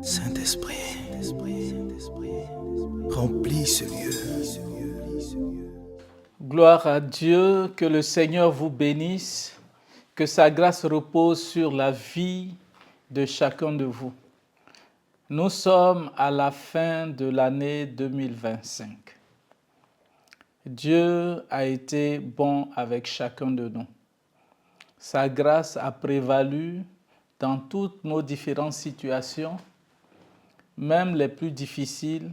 Saint-Esprit, remplis ce lieu. Gloire à Dieu, que le Seigneur vous bénisse, que sa grâce repose sur la vie de chacun de vous. Nous sommes à la fin de l'année 2025. Dieu a été bon avec chacun de nous. Sa grâce a prévalu dans toutes nos différentes situations, même les plus difficiles,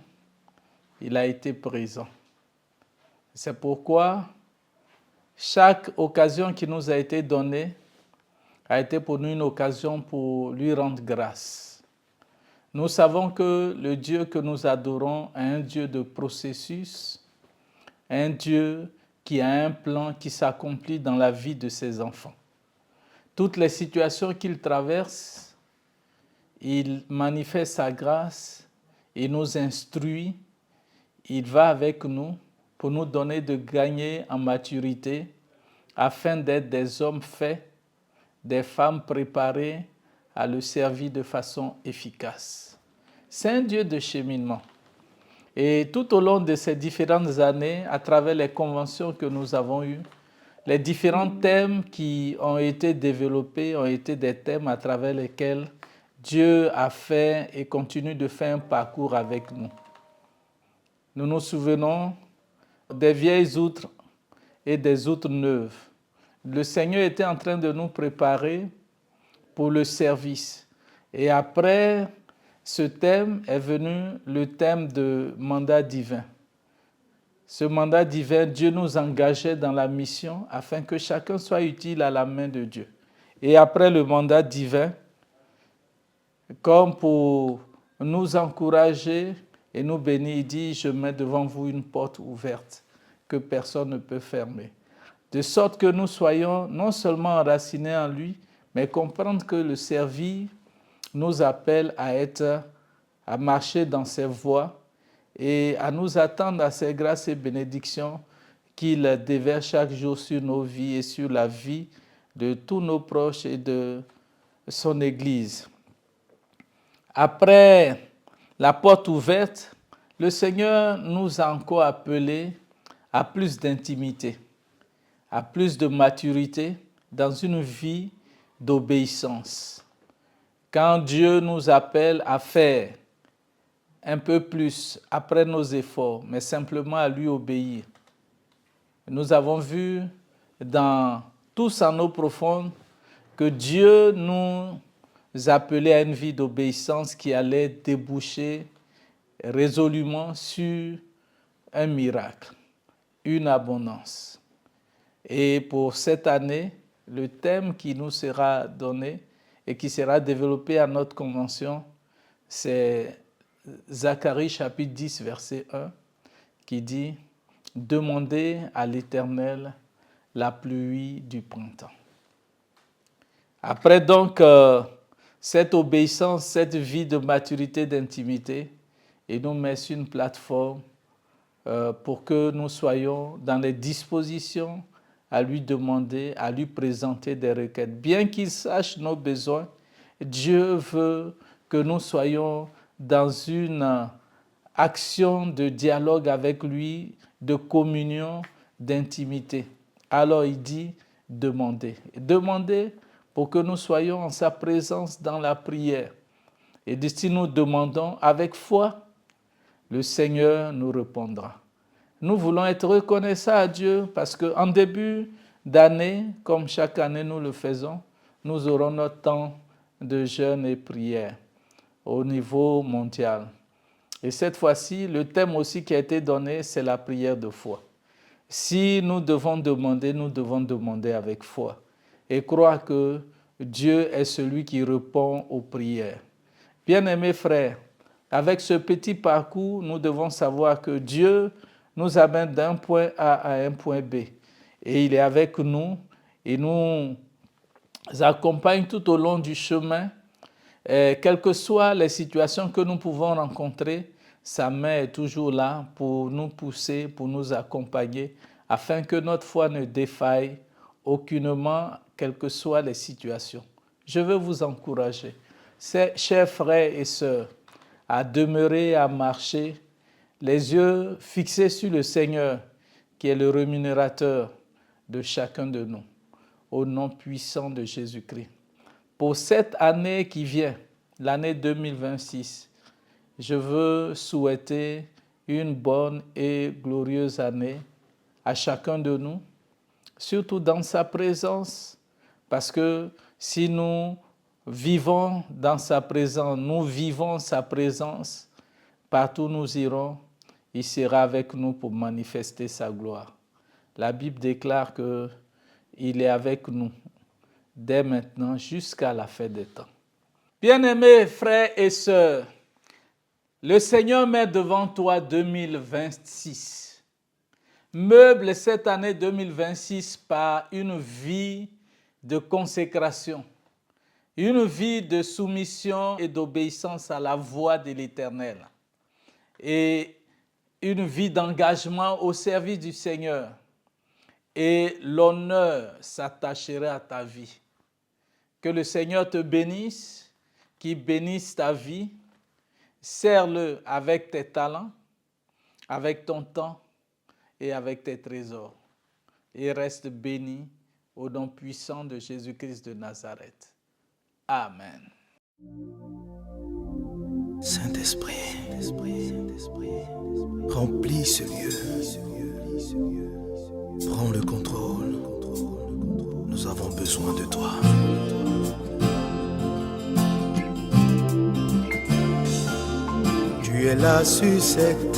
il a été présent. C'est pourquoi chaque occasion qui nous a été donnée a été pour nous une occasion pour lui rendre grâce. Nous savons que le Dieu que nous adorons est un Dieu de processus, un Dieu qui a un plan qui s'accomplit dans la vie de ses enfants. Toutes les situations qu'il traverse, il manifeste sa grâce, il nous instruit, il va avec nous pour nous donner de gagner en maturité afin d'être des hommes faits, des femmes préparées à le servir de façon efficace. C'est un Dieu de cheminement. Et tout au long de ces différentes années, à travers les conventions que nous avons eues, les différents thèmes qui ont été développés ont été des thèmes à travers lesquels Dieu a fait et continue de faire un parcours avec nous. Nous nous souvenons des vieilles outres et des outres neuves. Le Seigneur était en train de nous préparer pour le service. Et après ce thème est venu le thème de mandat divin. Ce mandat divin, Dieu nous engageait dans la mission afin que chacun soit utile à la main de Dieu. Et après le mandat divin, comme pour nous encourager et nous bénir, il dit « Je mets devant vous une porte ouverte que personne ne peut fermer ». De sorte que nous soyons non seulement enracinés en lui, mais comprendre que le servir nous appelle à marcher dans ses voies et à nous attendre à ses grâces et bénédictions qu'il déverse chaque jour sur nos vies et sur la vie de tous nos proches et de son Église. Après la porte ouverte, le Seigneur nous a encore appelés à plus d'intimité, à plus de maturité dans une vie d'obéissance. Quand Dieu nous appelle à faire un peu plus après nos efforts, mais simplement à lui obéir. Nous avons vu dans tous en eau profonde que Dieu nous appelait à une vie d'obéissance qui allait déboucher résolument sur un miracle, une abondance. Et pour cette année, le thème qui nous sera donné et qui sera développé à notre convention, c'est Zacharie chapitre 10, verset 1, qui dit « Demandez à l'Éternel la pluie du printemps ». Après donc cette obéissance, cette vie de maturité, d'intimité, il nous met sur une plateforme pour que nous soyons dans les dispositions à lui demander, à lui présenter des requêtes. Bien qu'il sache nos besoins, Dieu veut que nous soyons dans une action de dialogue avec lui, de communion, d'intimité. Alors il dit demandez. Demandez pour que nous soyons en sa présence dans la prière. Et si nous demandons avec foi, le Seigneur nous répondra. Nous voulons être reconnaissants à Dieu parce qu'en début d'année, comme chaque année nous le faisons, nous aurons notre temps de jeûne et prière au niveau mondial. Et cette fois-ci, le thème aussi qui a été donné, c'est la prière de foi. Si nous devons demander avec foi et croire que Dieu est celui qui répond aux prières. Bien-aimés frères, avec ce petit parcours, nous devons savoir que Dieu nous amène d'un point A à un point B. Et il est avec nous et nous accompagne tout au long du chemin. Quelles que soient les situations que nous pouvons rencontrer, sa main est toujours là pour nous pousser, pour nous accompagner, afin que notre foi ne défaille aucunement, quelles que soient les situations. Je veux vous encourager. Chers frères et sœurs, à demeurer, à marcher, les yeux fixés sur le Seigneur, qui est le rémunérateur de chacun de nous, au nom puissant de Jésus-Christ. Pour cette année qui vient, l'année 2026, je veux souhaiter une bonne et glorieuse année à chacun de nous, surtout dans sa présence, parce que si nous vivons dans sa présence, nous vivons sa présence, partout où nous irons, il sera avec nous pour manifester sa gloire. La Bible déclare qu'il est avec nous dès maintenant jusqu'à la fin des temps. Bien-aimés frères et sœurs, le Seigneur met devant toi 2026. Meuble cette année 2026 par une vie de consécration, une vie de soumission et d'obéissance à la voix de l'Éternel et une vie d'engagement au service du Seigneur. Et l'honneur s'attacherait à ta vie. Que le Seigneur te bénisse, qu'il bénisse ta vie. Sers-le avec tes talents, avec ton temps et avec tes trésors. Et reste béni au nom puissant de Jésus-Christ de Nazareth. Amen. Saint-Esprit, remplis ce lieu. Prends le contrôle. Nous avons besoin de toi. Tu es là sur cette